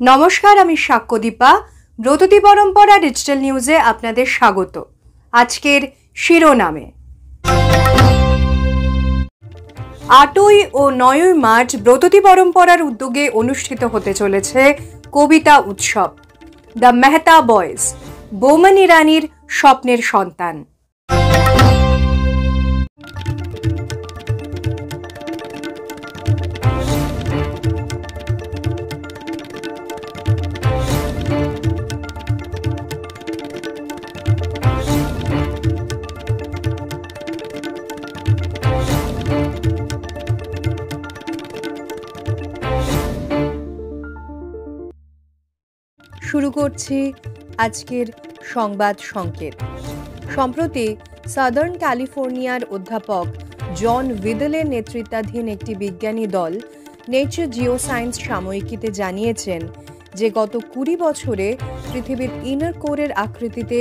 নমস্কার, আমি সাক্ষ্যদীপা। ব্রততী পরম্পরা ডিজিটাল নিউজে আপনাদের স্বাগত। আজকের শিরোনামে 8ই ও 9ই মার্চ ব্রততী পরম্পরার উদ্যোগে অনুষ্ঠিত হতে চলেছে কবিতা উৎসব। দ্য মেহতা বয়েজ, বোমন ইরানির স্বপ্নের সন্তান। শুরু করছি আজকের সংবাদ সংকেত। সম্প্রতি সাদার্ন ক্যালিফোর্নিয়ার অধ্যাপক জন উইডলের নেতৃত্বাধীন একটি বিজ্ঞানী দল নেচার জিওসায়েন্স সাময়িকীতে জানিয়েছেন যে গত 20 বছরে পৃথিবীর ইনার কোরের আকৃতিতে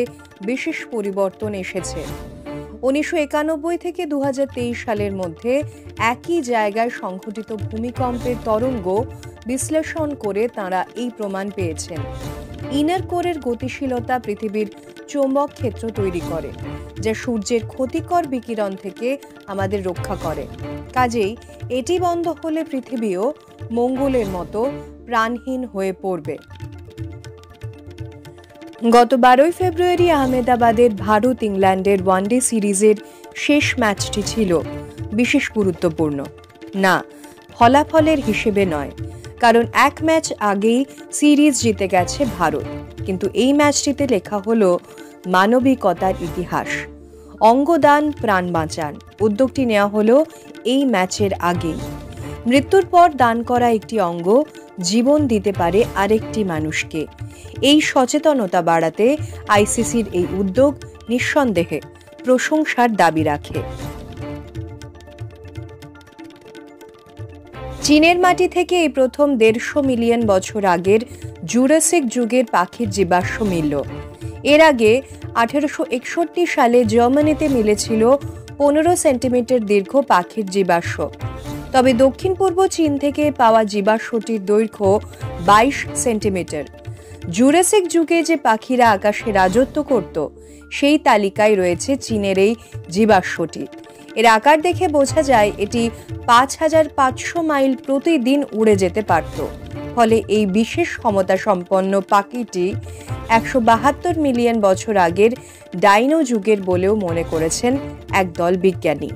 বিশেষ পরিবর্তন এসেছে। 1991 থেকে 2023 সালের মধ্যে একই জায়গায় সংঘটিত ভূমিকম্পের তরঙ্গ বিশ্লেষণ করে তাঁরা এই প্রমাণ পেয়েছেন। ইনার কোরের গতিশীলতা পৃথিবীর চৌম্বক ক্ষেত্র তৈরি করে, যা সূর্যের ক্ষতিকর বিকিরণ থেকে আমাদের রক্ষা করে। কাজেই এটি বন্ধ হলে পৃথিবীও মঙ্গলের মতো প্রাণহীন হয়ে পড়বে। গত 12 ফেব্রুয়ারি আহমেদাবাদের ভারত ইংল্যান্ডের ওয়ানডে সিরিজের শেষ ম্যাচটি ছিল বিশেষ গুরুত্বপূর্ণ। না, ফলাফলের হিসেবে নয়, কারণ এক ম্যাচ আগেই সিরিজ জিতে গেছে ভারত। কিন্তু এই ম্যাচটিতে লেখা হলো মানবিকতার ইতিহাস। অঙ্গদান প্রাণ বাঁচান উদ্যোগটি নেওয়া হলো এই ম্যাচের আগেই। মৃত্যুর পর দান করা একটি অঙ্গ জীবন দিতে পারে আরেকটি মানুষকে। এই সচেতনতা বাড়াতে আইসিসির এই উদ্যোগ নিঃসন্দেহে প্রশংসার দাবি রাখে। চীনের মাটি থেকে এই প্রথম 150 মিলিয়ন বছর আগের জুরাসিক যুগের পাখির জীবাশ্ম মিলল। এর আগে 1861 সালে জার্মানিতে মিলেছিল 15 সেন্টিমিটার দীর্ঘ পাখির জীবাশ্ম। তবে দক্ষিণ পূর্ব চীন থেকে পাওয়া জীবাশ্মটির দৈর্ঘ্য 22 সেন্টিমিটার। জুরাসিক যুগে যে পাখিরা আকাশে রাজত্ব করত, সেই তালিকায় রয়েছে চীনের এই জীবাশ্মটি। এর আকার দেখে বোঝা যায় এটি 5500 মাইল প্রতিদিন উড়ে যেতে পারত। ফলে এই বিশেষ ক্ষমতা সম্পন্ন পাখিটি 172 মিলিয়ন বছর আগের ডাইনো যুগের বলেও মনে করেছেন একদল বিজ্ঞানী।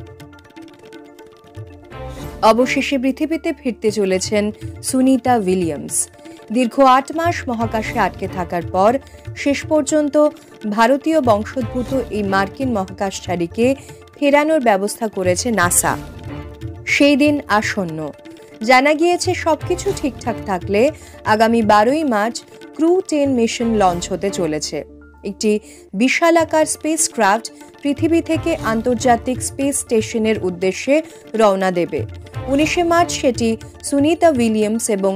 অবশেষে পৃথিবীতে ফিরতে চলেছেন সুনিতা উইলিয়ামস। দীর্ঘ 8 মাস মহাকাশে আটকে থাকার পর শেষ পর্যন্ত ভারতীয় বংশোদ্ভূত এই মার্কিন মহাকাশচারীকে ফেরানোর ব্যবস্থা করেছে নাসা। সেই দিন আসন্ন। জানা গিয়েছে সবকিছু ঠিকঠাক থাকলে আগামী 12ই মার্চ ক্রু 10 মিশন লঞ্চ হতে চলেছে। একটি বিশালাকার স্পেসক্রাফট পৃথিবী থেকে আন্তর্জাতিক স্পেস স্টেশনের উদ্দেশ্যে রওনা দেবে। 19 মার্চ সেটি সুনিতা উইলিয়ামস এবং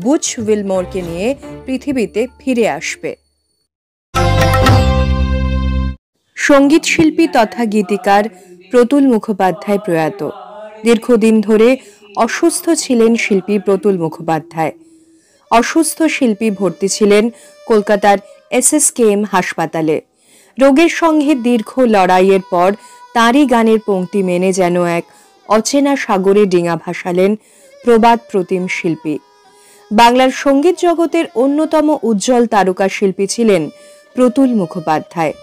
বুচ উইলমোরকে নিয়ে পৃথিবীতে ফিরে আসবে। সঙ্গীত শিল্পী তথা গীতিকার প্রতুল মুখোপাধ্যায় প্রয়াত। দীর্ঘদিন ধরে অসুস্থ ছিলেন শিল্পী প্রতুল মুখোপাধ্যায়। অসুস্থ শিল্পী ভর্তি ছিলেন কলকাতার SSKM হাসপাতালে। রোগের সঙ্গে দীর্ঘ লড়াইয়ের পর তাঁরই গানের পংক্তি মেনে যেন এক অচেনা সাগরে ডিঙা ভাসালেন প্রবাদ প্রতিম শিল্পী। বাংলার সঙ্গীত জগতের অন্যতম উজ্জ্বল তারকা শিল্পী ছিলেন প্রতুল মুখোপাধ্যায়।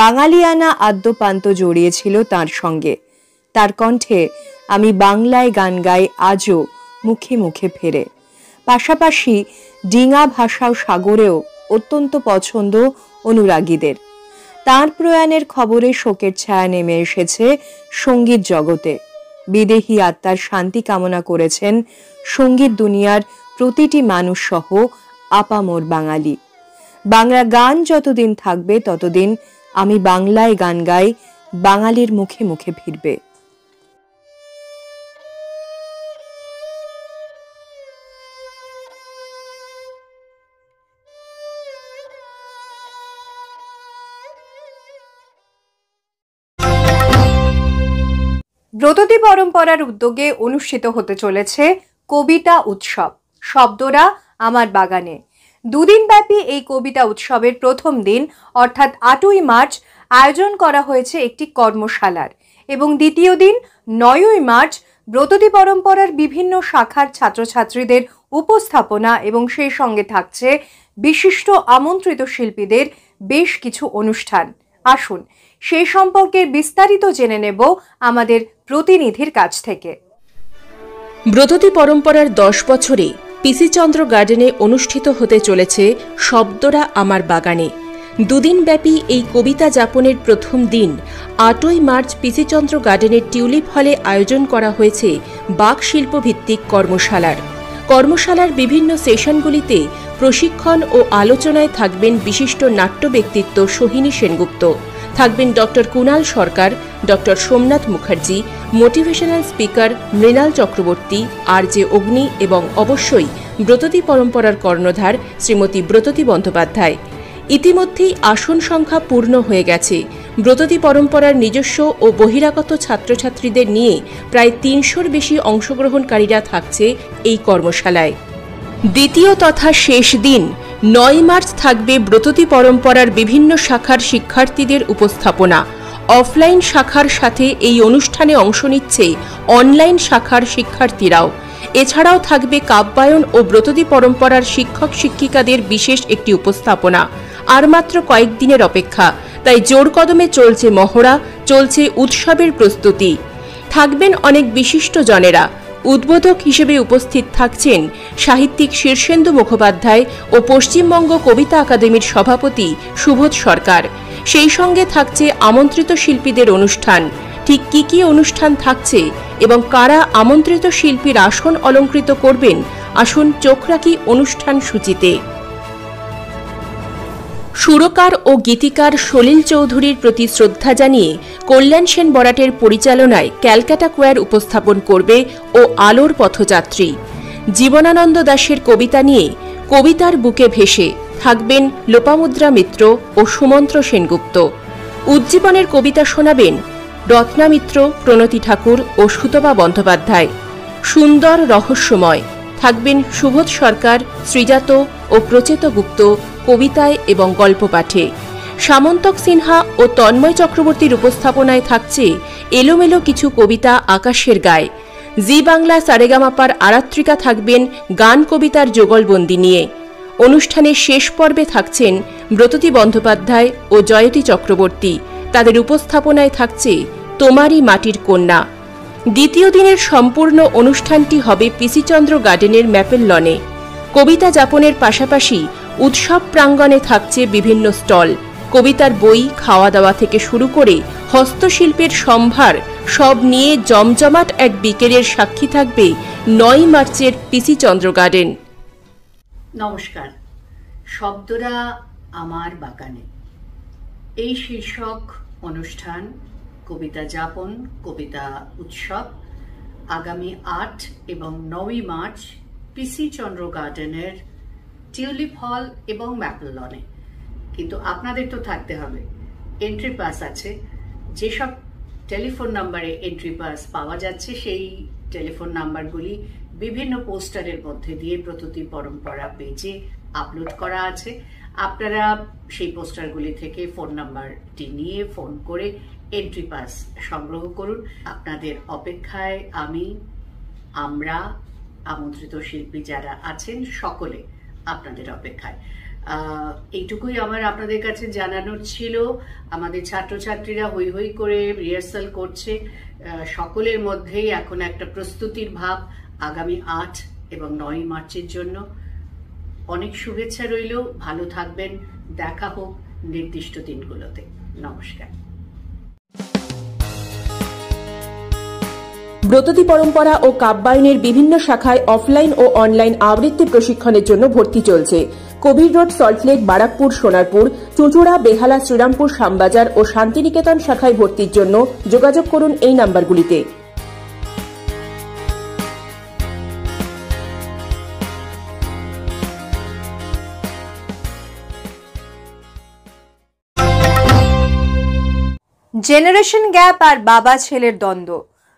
বাঙালিয়ানা আদ্যপান্ত জড়িয়েছিল তাঁর সঙ্গে। তার কণ্ঠে আমি বাংলায় গান গাই আজও মুখে মুখে ফেরে। পাশাপাশি ডিঙা ভাষাও সাগরেও অত্যন্ত পছন্দ অনুরাগীদের। তাঁর প্রয়াণের খবরে শোকের ছায়া নেমে এসেছে সঙ্গীত জগতে। বিদেহী আত্মার শান্তি কামনা করেছেন সঙ্গীত দুনিয়ার প্রতিটি মানুষ সহ আপামর বাঙালি। বাংলা গান যতদিন থাকবে ততদিন আমি বাংলায় গান গাই বাঙালির মুখে মুখে ফিরবে। ব্রততী পরম্পরার উদ্যোগে অনুষ্ঠিত হতে চলেছে কবিতা উৎসব শব্দরা আমার বাগানে। দুদিনব্যাপী এই কবিতা উৎসবের প্রথম দিন অর্থাৎ 8ই মার্চ আয়োজন করা হয়েছে একটি কর্মশালার এবং দ্বিতীয় দিন 9ই মার্চ ব্রততী পরম্পরার বিভিন্ন শাখার ছাত্রছাত্রীদের উপস্থাপনা এবং সেই সঙ্গে থাকছে বিশিষ্ট আমন্ত্রিত শিল্পীদের বেশ কিছু অনুষ্ঠান। আসুন সেই সম্পর্কে বিস্তারিত জেনে নেব আমাদের প্রতিনিধির কাছ থেকে। ব্রততী পরম্পরার 10 বছরে পিসিচন্দ্র গার্ডেনে অনুষ্ঠিত হতে চলেছে শব্দরা আমার বাগানে। দুদিনব্যাপী এই কবিতা যাপনের প্রথম দিন 8ই মার্চ পিসিচন্দ্র গার্ডেনের টিউলিপ হলে আয়োজন করা হয়েছে বাক শিল্প ভিত্তিক কর্মশালার বিভিন্ন সেশনগুলিতে প্রশিক্ষণ ও আলোচনায় থাকবেন বিশিষ্ট নাট্য ব্যক্তিত্ব সোহিনী সেনগুপ্ত, থাকবেন doctor Kunal Sarkar, doctor Somnath Mukherjee, motivational speaker Mrinal Chakraborty, RJ. Agni এবং অবশ্যই ব্রততী পরম্পরার কর্ণধার শ্রীমতী ব্রততী বন্দ্যোপাধ্যায়। ইতিমধ্যেই আসন সংখ্যা পূর্ণ হয়ে গেছে। ব্রততী পরম্পরার নিজস্ব ও বহিরাগত ছাত্রছাত্রীদের নিয়ে প্রায় 300-র বেশি অংশগ্রহণকারীরা থাকছে এই কর্মশালায়। দ্বিতীয় তথা শেষ দিন 9 মার্চ থাকবে ব্রততী পরম্পরার বিভিন্ন শাখার শিক্ষার্থীদের উপস্থাপনা। অফলাইন শাখার সাথে এই অনুষ্ঠানে অংশ নিচ্ছে অনলাইন শাখার শিক্ষার্থীরাও। এছাড়াও থাকবে কাব্যায়ন ও ব্রততী পরম্পরার শিক্ষক শিক্ষিকাদের বিশেষ একটি উপস্থাপনা। আর মাত্র কয়েকদিনের অপেক্ষা, তাই জোর কদমে চলছে মহড়া, চলছে উৎসবের প্রস্তুতি। থাকবেন অনেক বিশিষ্ট জনেরা। উদ্বোধক হিসেবে উপস্থিত থাকছেন সাহিত্যিক শীর্ষেন্দু মুখোপাধ্যায় ও পশ্চিমবঙ্গ কবিতা একাডেমির সভাপতি সুবোধ সরকার। সেই সঙ্গে থাকছে আমন্ত্রিত শিল্পীদের অনুষ্ঠান। ঠিক কি অনুষ্ঠান থাকছে এবং কারা আমন্ত্রিত শিল্পীর আসন অলঙ্কৃত করবেন, আসুন চোখ রাখি অনুষ্ঠান সূচিতে। সুরকার ও গীতিকার সলিল চৌধুরীর প্রতি শ্রদ্ধা জানিয়ে কল্যাণ সেন বরাটের পরিচালনায় ক্যালকাটা কোয়ার উপস্থাপন করবে ও আলোর পথযাত্রী। জীবনানন্দ দাশের কবিতা নিয়ে কবিতার বুকে ভেসে থাকবেন লোপামুদ্রা মিত্র ও সুমন্ত্র সেনগুপ্ত। উজ্জীবনের কবিতা শোনাবেন রত্না মিত্র, প্রণতি ঠাকুর ও সুতপা বন্দ্যোপাধ্যায়। সুন্দর রহস্যময় থাকবেন সুবোধ সরকার, শ্রীজাত ও প্রচেত গুপ্ত কবিতায় এবং গল্প পাঠে। সামন্তক সিনহা ও তন্ময় চক্রবর্তীর উপস্থাপনায় থাকছে এলোমেলো কিছু কবিতা আকাশের গায়ে। জি বাংলা সারেগামাপার আরাত্রিকা থাকবেন গান কবিতার যুগলবন্দি নিয়ে। অনুষ্ঠানের শেষ পর্বে থাকছেন ব্রততী বন্দ্যোপাধ্যায় ও জয়তী চক্রবর্তী। তাদের উপস্থাপনায় থাকছে তোমারই মাটির কন্যা। দ্বিতীয় দিনের সম্পূর্ণ অনুষ্ঠানটি হবে পিসিচন্দ্র গার্ডেনের ম্যাপেল লনে। কবিতা যাপনের পাশাপাশি উৎসব প্রাঙ্গণে থাকছে বিভিন্ন স্টল। কবিতার বই, খাওয়া দাওয়া থেকে শুরু করে হস্তশিল্পের সম্ভার সব নিয়ে জমজমাট এক বিকেলের সাক্ষী থাকবে 9 মার্চের পিসিচন্দ্র গার্ডেন। নমস্কার। শব্দরা আমার বাগানে এই শীর্ষক অনুষ্ঠান কবিতা যাপন কবিতা উৎসব আগামী 8 এবং 9ই মার্চ পিসিচন্দ্র গার্ডেনের টিউলিপ হল এবং ম্যাপল লনে। কিন্তু আপনাদের তো থাকতে হবে। এন্ট্রি পাস আছে। যেসব টেলিফোন নাম্বারে এন্ট্রি পাস পাওয়া যাচ্ছে সেই টেলিফোন নাম্বারগুলি বিভিন্ন পোস্টারের মধ্যে দিয়ে ব্রততী পরম্পরা পেজে আপলোড করা আছে। আপনারা সেই পোস্টারগুলি থেকে ফোন নাম্বারটি নিয়ে ফোন করে এন্ট্রি পাস সংগ্রহ করুন। আপনাদের অপেক্ষায় আমরা আমন্ত্রিত শিল্পী যারা আছেন সকলে আপনাদের অপেক্ষায়। এইটুকুই আমার আপনাদের কাছে জানানোর ছিল। আমাদের ছাত্রছাত্রীরা হই হই করে রিহার্সাল করছে। সকলের মধ্যেই এখন একটা প্রস্তুতির ভাব আগামী 8 এবং 9 মার্চের জন্য। অনেক শুভেচ্ছা রইল। ভালো থাকবেন। দেখা হোক নির্দিষ্ট দিনগুলোতে। নমস্কার। ব্রততী পরম্পরা ও কাব্যায়নের বিভিন্ন শাখায় অফলাইন ও অনলাইন আবৃত্তি প্রশিক্ষণের জন্য ভর্তি চলছে। কবির রোড, সল্টলেক, বারাকপুর, সোনারপুর, চুঁচুড়া, বেহালা, শ্রীরামপুর, শ্যামবাজার ও শান্তিনিকেতন শাখায় ভর্তির জন্য যোগাযোগ করুন এই নাম্বারগুলিতে। জেনারেশন গ্যাপ আর বাবা ছেলের দ্বন্দ্ব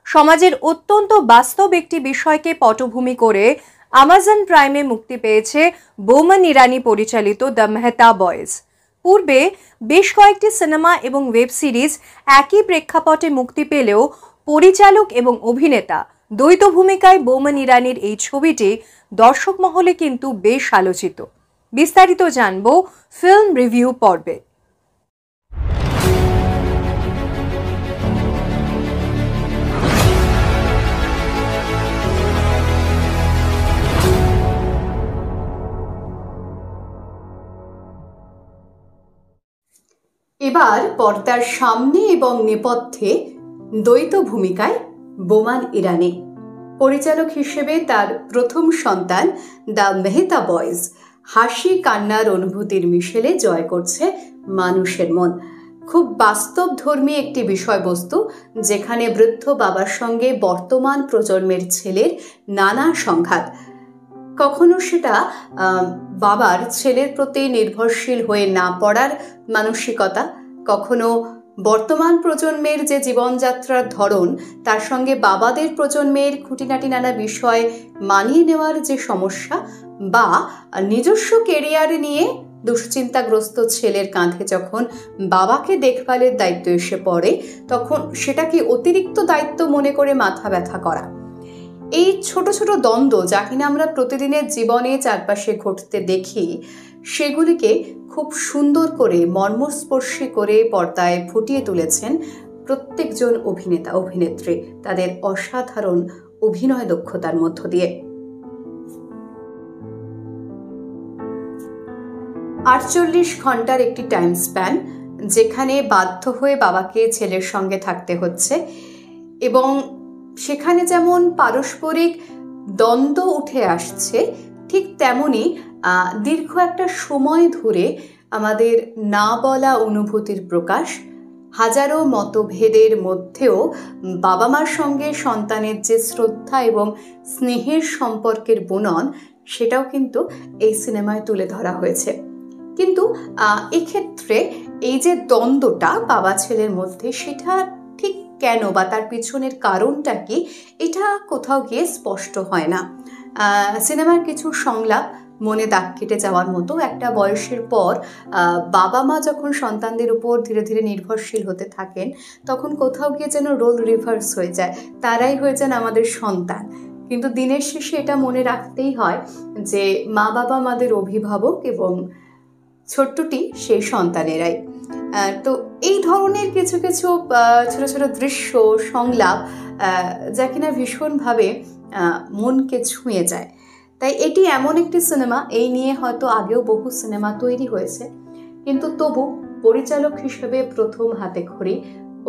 সমাজের অত্যন্ত বাস্তব একটি বিষয়কে পটভূমি করে অ্যামাজন প্রাইমে মুক্তি পেয়েছে বোমান ইরানি পরিচালিত দ্য মেহতা বয়েজ। পূর্বে বেশ কয়েকটি সিনেমা এবং ওয়েব সিরিজ একই প্রেক্ষাপটে মুক্তি পেলেও পরিচালক এবং অভিনেতা দ্বৈত ভূমিকায় বোমান ইরানির এই ছবিটি দর্শক মহলে কিন্তু বেশ আলোচিত। বিস্তারিত জানবো ফিল্ম রিভিউ পর্বে। এবার পর্দার সামনে এবং নেপথ্যে দ্বৈত ভূমিকায় বোমান ইরানি। পরিচালক হিসেবে তার প্রথম সন্তান দ্য মেহতা বয়েজ হাসি কান্নার অনুভূতির মিশেলে জয় করছে মানুষের মন। খুব বাস্তবধর্মী একটি বিষয়বস্তু, যেখানে বৃদ্ধ বাবার সঙ্গে বর্তমান প্রজন্মের ছেলের নানা সংঘাত। কখনো সেটা বাবার ছেলের প্রতি নির্ভরশীল হয়ে না পড়ার মানসিকতা, কখনো বর্তমান প্রজন্মের যে জীবনযাত্রার ধরন তার সঙ্গে বাবাদের প্রজন্মের খুঁটিনাটি নানা বিষয় মানিয়ে নেওয়ার যে সমস্যা, বা নিজস্ব কেরিয়ার নিয়ে দুশ্চিন্তাগ্রস্ত ছেলের কাঁধে যখন বাবাকে দেখভালের দায়িত্ব এসে পড়ে, তখন সেটাকে অতিরিক্ত দায়িত্ব মনে করে মাথা ব্যথা করা। এই ছোট ছোট দ্বন্দ্ব যা কিনা আমরা প্রতিদিনের জীবনে চারপাশে ঘটতে দেখি, সেগুলিকে খুব সুন্দর করে মর্মস্পর্শী করে পর্দায় ফুটিয়ে তুলেছেন প্রত্যেকজন অভিনেতা অভিনেত্রী তাদের অসাধারণ অভিনয় দক্ষতার মধ্য দিয়ে। 48 ঘন্টার একটি টাইম স্প্যান, যেখানে বাধ্য হয়ে বাবাকে ছেলের সঙ্গে থাকতে হচ্ছে, এবং সেখানে যেমন পারস্পরিক দ্বন্দ্ব উঠে আসছে, ঠিক তেমনি দীর্ঘ একটা সময় ধরে আমাদের না বলা অনুভূতির প্রকাশ, হাজারো মতভেদের মধ্যেও বাবা মার সঙ্গে সন্তানের যে শ্রদ্ধা এবং স্নেহের সম্পর্কের বুনন, সেটাও কিন্তু এই সিনেমায় তুলে ধরা হয়েছে। কিন্তু এক্ষেত্রে এই যে দ্বন্দ্বটা বাবা ছেলের মধ্যে, সেটা ঠিক কেন বা তার পিছনের কারণটা কি, এটা কোথাও গিয়ে স্পষ্ট হয় না। সিনেমার কিছু সংলাপ মনে দাগ কেটে যাওয়ার মতো। একটা বয়সের পর বাবা মা যখন সন্তানদের উপর ধীরে ধীরে নির্ভরশীল হতে থাকেন, তখন কোথাও গিয়ে যেন রোল রিভার্স হয়ে যায়, তারাই হয়ে যান আমাদের সন্তান। কিন্তু দিনের শেষে এটা মনে রাখতেই হয় যে মা বাবা আমাদের অভিভাবক এবং ছোট্টটি সেই সন্তানেরাই। তো এই ধরনের কিছু কিছু ছোট ছোট দৃশ্য সংলাপ যা কিনা ভীষণভাবে মনকে ছুঁয়ে যায়। তাই এটি এমন একটি সিনেমা, এই নিয়ে হয়তো আগেও বহু সিনেমা তৈরি হয়েছে, কিন্তু তবু পরিচালক হিসেবে প্রথম হাতে খড়ি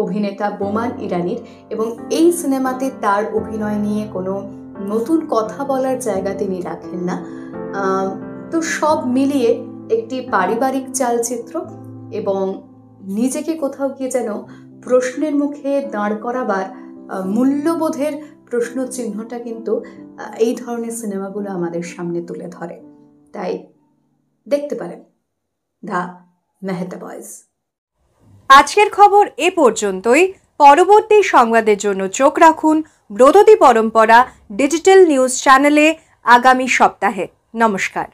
অভিনেতা বোমান ইরানির, এবং এই সিনেমাতে তার অভিনয় নিয়ে কোনো নতুন কথা বলার জায়গা তিনি রাখেন না। তো সব মিলিয়ে একটি পারিবারিক চালচিত্র, এবং নিজেকে কোথাও গিয়ে যেন প্রশ্নের মুখে দাঁড় করাবার মূল্যবোধের প্রশ্ন চিহ্নটা কিন্তু এই ধরনের সিনেমাগুলো আমাদের সামনে তুলে ধরে। তাই দেখতে পারেন দ্য মেহতা বয়েজ। আজকের খবর এ পর্যন্তই। পরবর্তী সংবাদের জন্য চোখ রাখুন ব্রততী পরম্পরা ডিজিটাল নিউজ চ্যানেলে আগামী সপ্তাহে। নমস্কার।